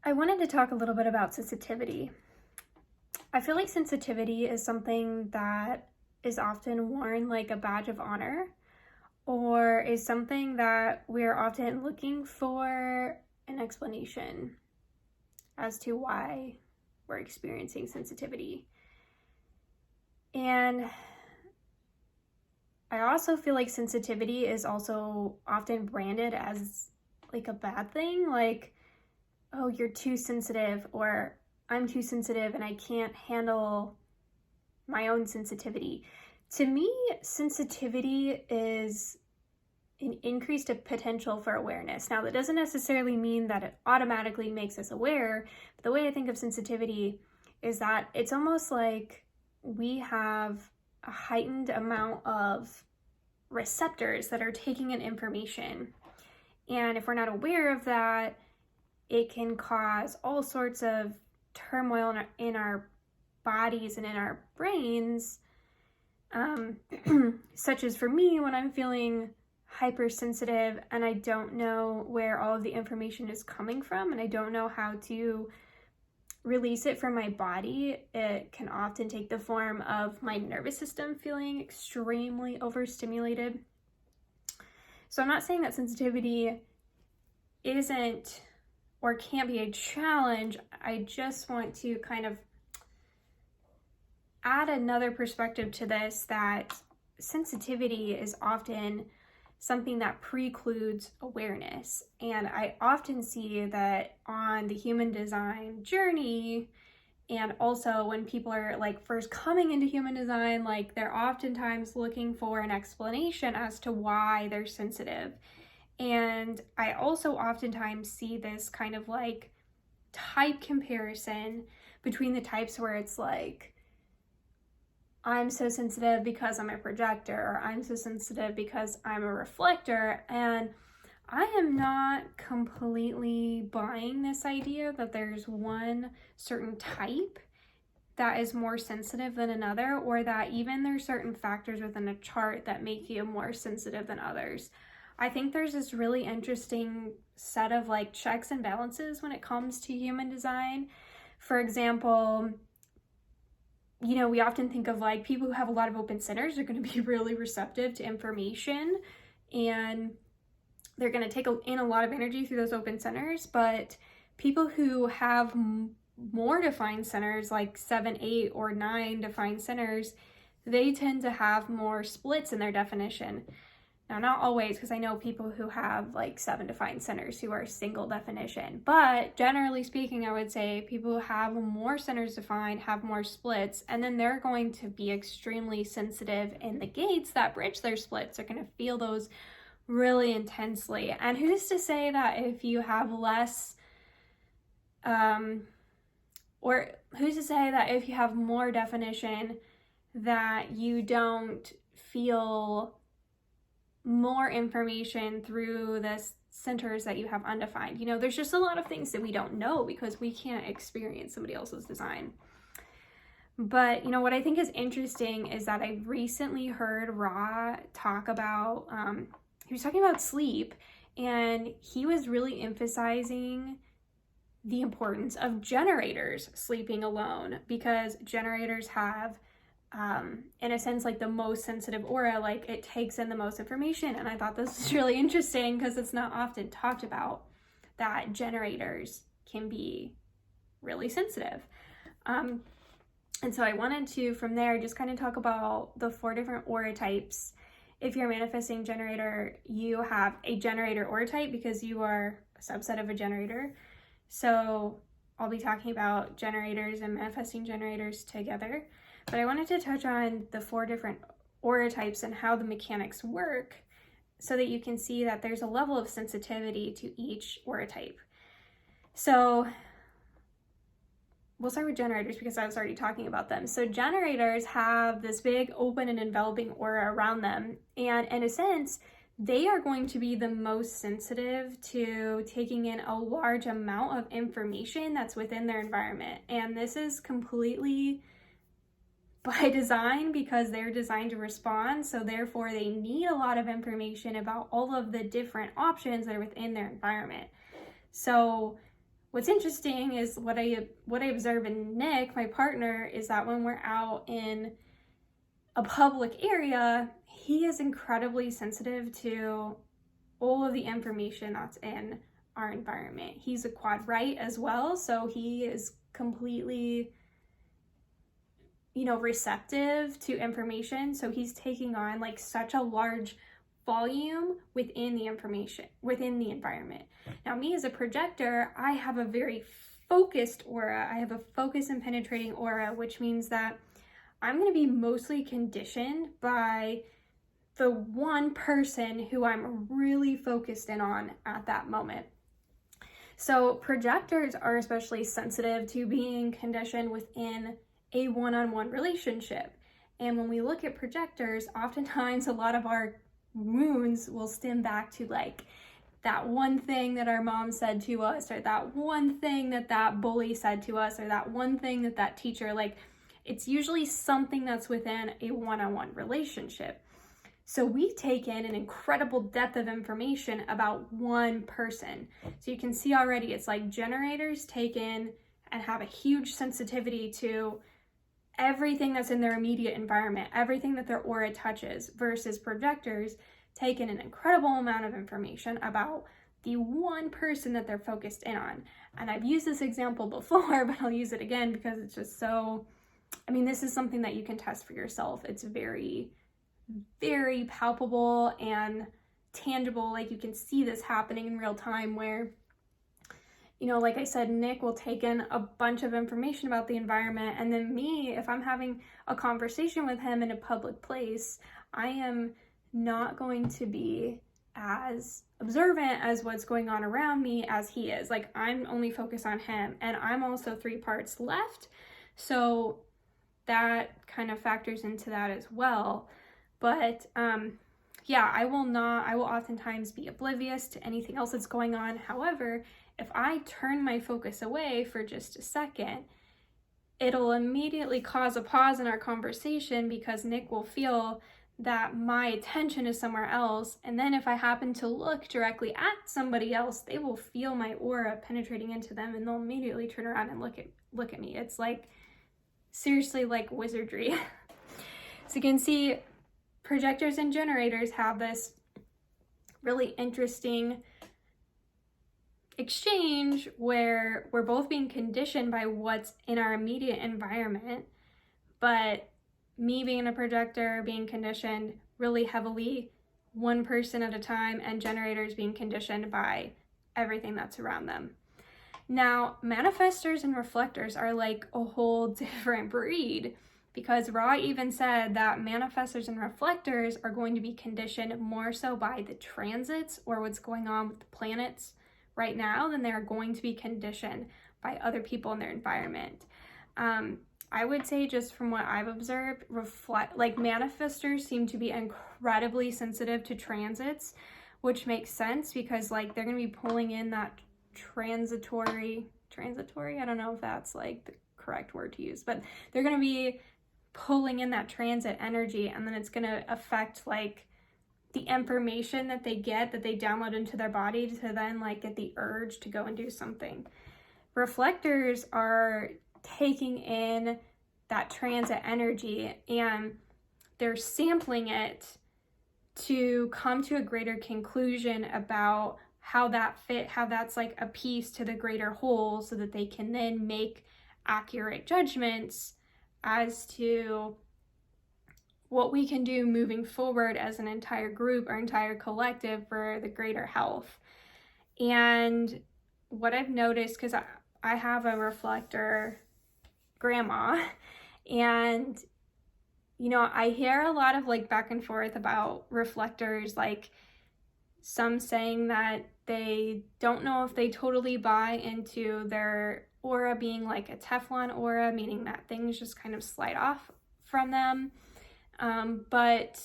I wanted to talk a little bit about sensitivity. I feel like sensitivity is something that is often worn like a badge of honor, or is something that we're often looking for an explanation as to why we're experiencing sensitivity. And I also feel like sensitivity is also often branded as like a bad thing, like, oh, you're too sensitive, or I'm too sensitive and I can't handle my own sensitivity. To me, sensitivity is an increased potential for awareness. Now, that doesn't necessarily mean that it automatically makes us aware, but the way I think of sensitivity is that it's almost like we have a heightened amount of receptors that are taking in information. And if we're not aware of that, it can cause all sorts of turmoil in our bodies and in our brains, such as for me, when I'm feeling hypersensitive and I don't know where all of the information is coming from and I don't know how to release it from my body, it can often take the form of my nervous system feeling extremely overstimulated. So I'm not saying that sensitivity isn't or can't be a challenge. I just want to kind of add another perspective to this, that sensitivity is often something that precludes awareness. And I often see that on the human design journey, and also when people are like first coming into human design, like they're oftentimes looking for an explanation as to why they're sensitive. And I also oftentimes see this kind of like type comparison between the types where it's like, I'm so sensitive because I'm a projector, or I'm so sensitive because I'm a reflector. And I am not completely buying this idea that there's one certain type that is more sensitive than another, or that even there's certain factors within a chart that make you more sensitive than others. I think there's this really interesting set of like checks and balances when it comes to human design. For example, you know, we often think of like people who have a lot of open centers are going to be really receptive to information, and they're going to take in a lot of energy through those open centers. But people who have more defined centers, like 7, 8, or 9 defined centers, they tend to have more splits in their definition. Now, not always, because I know people who have like 7 defined centers who are single definition, but generally speaking, I would say people who have more centers defined have more splits, and then they're going to be extremely sensitive in the gates that bridge their splits. They're going to feel those really intensely. And who's to say that if you have less, or who's to say that if you have more definition that you don't feel more information through the centers that you have undefined? You know, there's just a lot of things that we don't know because we can't experience somebody else's design. But, you know, what I think is interesting is that I recently heard Ra talk about, he was talking about sleep, and he was really emphasizing the importance of generators sleeping alone, because generators have in a sense, like the most sensitive aura, like it takes in the most information. And I thought this was really interesting because it's not often talked about that generators can be really sensitive. And so I wanted to, from there, just kind of talk about the 4 different aura types. If you're a manifesting generator, you have a generator aura type because you are a subset of a generator. So I'll be talking about generators and manifesting generators together. But I wanted to touch on the 4 different aura types and how the mechanics work so that you can see that there's a level of sensitivity to each aura type. So we'll start with generators because I was already talking about them. So generators have this big open and enveloping aura around them. And in a sense, they are going to be the most sensitive to taking in a large amount of information that's within their environment. And this is completely by design because they're designed to respond. So therefore they need a lot of information about all of the different options that are within their environment. So what's interesting is what I observe in Nick, my partner, is that when we're out in a public area, he is incredibly sensitive to all of the information that's in our environment. He's a quad right as well, so he is completely, receptive to information. So he's taking on like such a large volume within the environment. Now, me as a projector, I have a very focused aura. I have a focus and penetrating aura, which means that I'm going to be mostly conditioned by the one person who I'm really focused in on at that moment. So projectors are especially sensitive to being conditioned within a one-on-one relationship. And when we look at projectors, oftentimes a lot of our wounds will stem back to like that one thing that our mom said to us, or that one thing that bully said to us, or that one thing that teacher, like it's usually something that's within a one-on-one relationship. So we take in an incredible depth of information about one person. So you can see already it's like generators take in and have a huge sensitivity to everything that's in their immediate environment, everything that their aura touches, versus projectors take in an incredible amount of information about the one person that they're focused in on. And I've used this example before, but I'll use it again because it's just so, this is something that you can test for yourself. It's very, very palpable and tangible. Like you can see this happening in real time where, like I said, Nick will take in a bunch of information about the environment, and then me, if I'm having a conversation with him in a public place, I am not going to be as observant as what's going on around me as he is. Like I'm only focused on him, and I'm also 3 parts left, so that kind of factors into that as well. But I will oftentimes be oblivious to anything else that's going on. However, if I turn my focus away for just a second, it'll immediately cause a pause in our conversation because Nick will feel that my attention is somewhere else. And then if I happen to look directly at somebody else, they will feel my aura penetrating into them, and they'll immediately turn around and look at me. It's like, seriously, like wizardry. So you can see projectors and generators have this really interesting exchange where we're both being conditioned by what's in our immediate environment, but me being a projector being conditioned really heavily one person at a time, and generators being conditioned by everything that's around them. Now, manifestors and reflectors are like a whole different breed, because Ra even said that manifestors and reflectors are going to be conditioned more so by the transits or what's going on with the planets right now than they're going to be conditioned by other people in their environment. I would say, just from what I've observed, manifestors seem to be incredibly sensitive to transits, which makes sense because like they're going to be pulling in that transitory, I don't know if that's like the correct word to use, but they're going to be pulling in that transit energy, and then it's going to affect like the information that they download into their body to then like get the urge to go and do something. Reflectors are taking in that transit energy and they're sampling it to come to a greater conclusion about how that's like a piece to the greater whole, so that they can then make accurate judgments as to what we can do moving forward as an entire group or entire collective for the greater health. And what I've noticed, because I have a reflector grandma, and I hear a lot of like back and forth about reflectors, like some saying that they don't know if they totally buy into their aura being like a Teflon aura, meaning that things just kind of slide off from them. But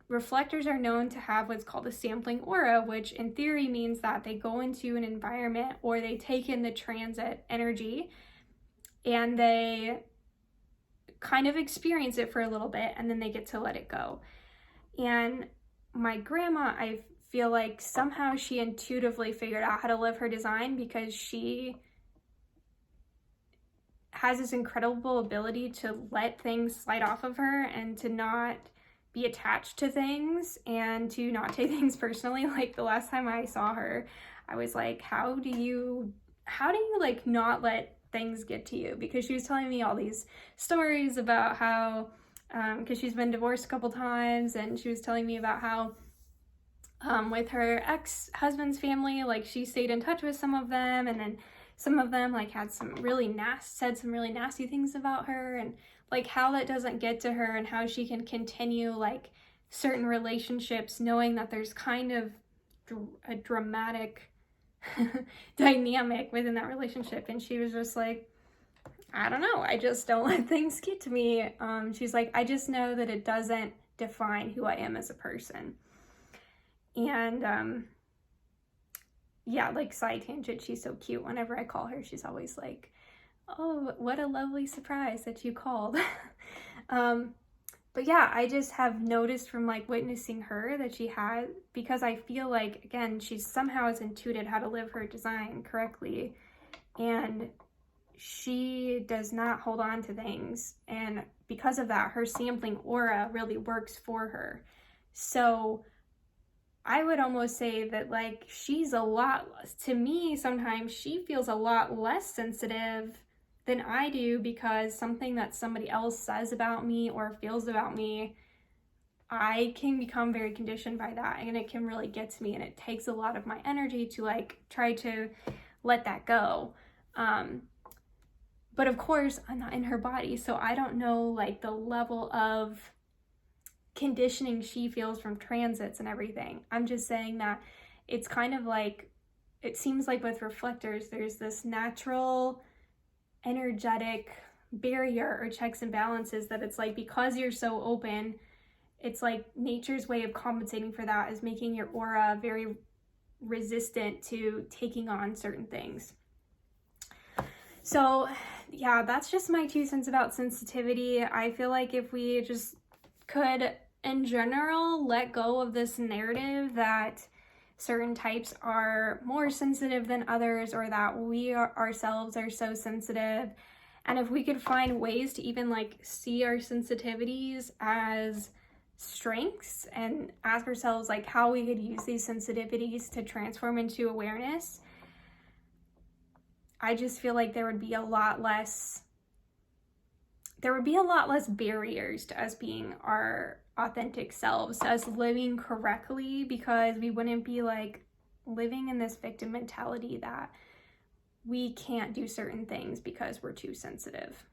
reflectors are known to have what's called a sampling aura, which in theory means that they go into an environment or they take in the transit energy and they kind of experience it for a little bit, and then they get to let it go. And my grandma, I feel like somehow she intuitively figured out how to live her design because she has this incredible ability to let things slide off of her and to not be attached to things and to not take things personally. Like the last time I saw her, I was like, how do you like not let things get to you? Because she was telling me all these stories about how because she's been divorced a couple times, and she was telling me about how with her ex-husband's family, like she stayed in touch with some of them, and then some of them like had some really said some really nasty things about her, and like how that doesn't get to her, and how she can continue like certain relationships knowing that there's kind of a dramatic dynamic within that relationship. And she was just like, I don't know, I just don't let things get to me. She's like, I just know that it doesn't define who I am as a person. And yeah, like side tangent, she's so cute. Whenever I call her, she's always like, oh, what a lovely surprise that you called. But yeah, I just have noticed from like witnessing her that she had, because I feel like, again, she somehow has intuited how to live her design correctly, and she does not hold on to things. And because of that, her sampling aura really works for her. So I would almost say that like she's a lot, to me sometimes she feels a lot less sensitive than I do, because something that somebody else says about me or feels about me, I can become very conditioned by that, and it can really get to me, and it takes a lot of my energy to like try to let that go. But of course, I'm not in her body, so I don't know like the level of conditioning she feels from transits and everything. I'm just saying that it's kind of like, it seems like with reflectors, there's this natural energetic barrier or checks and balances that it's like, because you're so open, it's like nature's way of compensating for that is making your aura very resistant to taking on certain things. So yeah, that's just my 2 cents about sensitivity. I feel like if we just could, in general, let go of this narrative that certain types are more sensitive than others, or that we ourselves are so sensitive, and if we could find ways to even like see our sensitivities as strengths and ask ourselves like how we could use these sensitivities to transform into awareness, I just feel like there would be a lot less barriers to us being our authentic selves, to us living correctly, because we wouldn't be like living in this victim mentality that we can't do certain things because we're too sensitive.